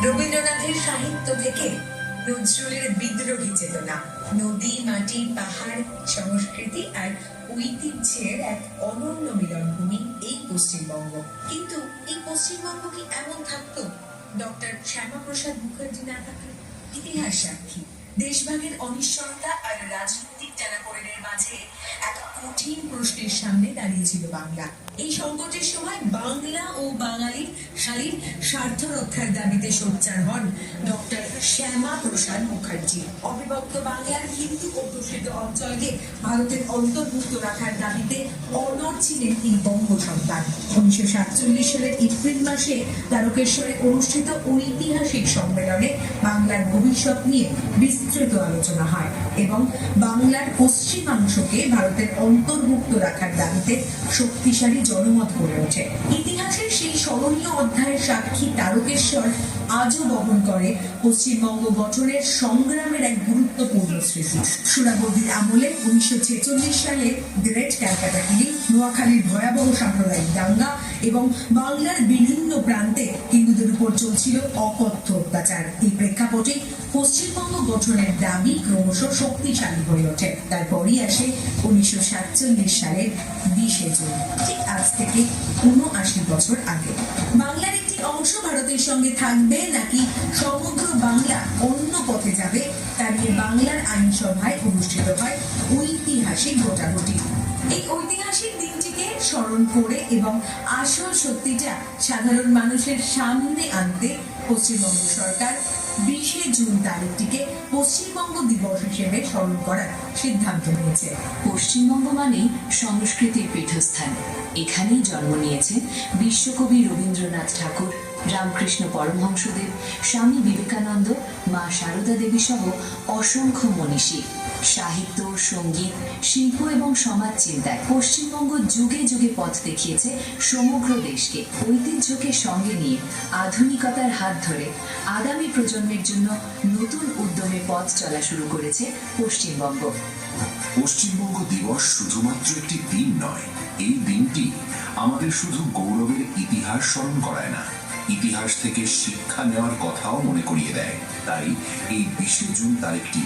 রবীন্দ্রনাথের সাহিত্য থেকে নজরুলের বিদ্রোহী চেতনা, নদী, মাটি, পাহাড়, সংস্কৃতি আর ঐতিহ্যের এক অনন্য মিলনভূমি এই পশ্চিমবঙ্গ। কিন্তু এই পশ্চিমবঙ্গ কি এমন থাকতো ডক্টর শ্যামাপ্রসাদ মুখার্জি না থাকলে? ইতিহাস সাক্ষী দেশভাগের অনিশ্চয়তা আর রাজনৈতিক টানাপোড়েনের মাঝে এক কঠিন প্রশ্নের সামনে দাঁড়িয়েছিল বাংলা। এই সংকটের সময় বাংলা ও বাঙালির শালীর স্বার্থ রক্ষার দাবিতে সোচ্চার হন ডক্টর শ্যামাপ্রসাদ মুখার্জি। অবিভক্ত বাংলার হিন্দু অধ্যুষিত অঞ্চলকে ভারতের অন্তর্ভুক্ত রাখার দাবিতে অনড় ছিলেন এই বঙ্গ সন্তান। 1947 সালের এপ্রিল মাসে তারকেশ্বরে অনুষ্ঠিত ঐতিহাসিক সম্মেলনে বাংলার ভবিষ্যৎ নিয়ে বিস্তৃত আলোচনা হয় এবং বাংলার পশ্চিমাংশকে ভারতের অন্তর্ভুক্ত রাখার দাবিতে শক্তিশালী জনমত গড়ে ওঠে। ইতিহাসের সেই স্মরণীয় অধ্যায়ের সাক্ষী তারকেশ্বর আজও বহন করে পশ্চিমবঙ্গ গঠনের সংগ্রামের এক গুরুত্বপূর্ণ স্মৃতি। সুরাবর্দির আমলে 1946 সালে গ্রেট ক্যালকাটা কিলিং, নোয়াখালীর ভয়াবহ সাম্প্রদায়িক দাঙ্গা এবং বাংলার বিভিন্ন প্রান্তে হিন্দুদের উপর চলছিল অকথ্য অত্যাচার। এই প্রেক্ষাপটে পশ্চিমবঙ্গ গঠনের দাবি ক্রমশ শক্তিশালী হয়ে ওঠে। তারপরই আসে 1947 সালের 20 জুন, ঠিক আজ থেকে 79 বছর আগে। বাংলার একটি অংশ ভারতের সঙ্গে থাকবে নাকি সমগ্র বাংলা অন্য পথে যাবে তা নিয়ে বাংলার আইনসভায় অনুষ্ঠিত হয় ঐতিহাসিক ভোটাভুটি। এই ঐতিহাসিক দিনটিকে স্মরণ করে এবং আসল সত্যিটা সাধারণ মানুষের সামনে আনতে পশ্চিমবঙ্গ সরকার 20 জুন তারিখটিকে পশ্চিমবঙ্গ দিবস হিসেবে স্মরণ করার সিদ্ধান্ত নিয়েছে। পশ্চিমবঙ্গ মানেই সংস্কৃতির পীঠস্থান। এখানেই জন্ম নিয়েছেন বিশ্বকবি রবীন্দ্রনাথ ঠাকুর, রামকৃষ্ণ পরমহংসদেব, স্বামী বিবেকানন্দ, মা সারদা দেবী সহ অসংখ্য মনীষী। সাহিত্য, সঙ্গীত, শিল্প এবং সমাজ চিন্তায় পশ্চিমবঙ্গ যুগে যুগে পথ দেখিয়েছে সমগ্র দেশকে। ঐতিহ্যকে সঙ্গে নিয়ে আধুনিকতার হাত ধরে আগামী প্রজন্মের জন্য নতুন উদ্যমে পথ চলা শুরু করেছে পশ্চিমবঙ্গ। পশ্চিমবঙ্গ দিবস শুধুমাত্র একটি দিন নয়, এই দিনটি আমাদের শুধু গৌরবের ইতিহাস স্মরণ করায় না, ইতিহাস থেকে শিক্ষা নেওয়ার কথাও মনে করিয়ে দেয়। তাই এই 20 জুন তারিখটি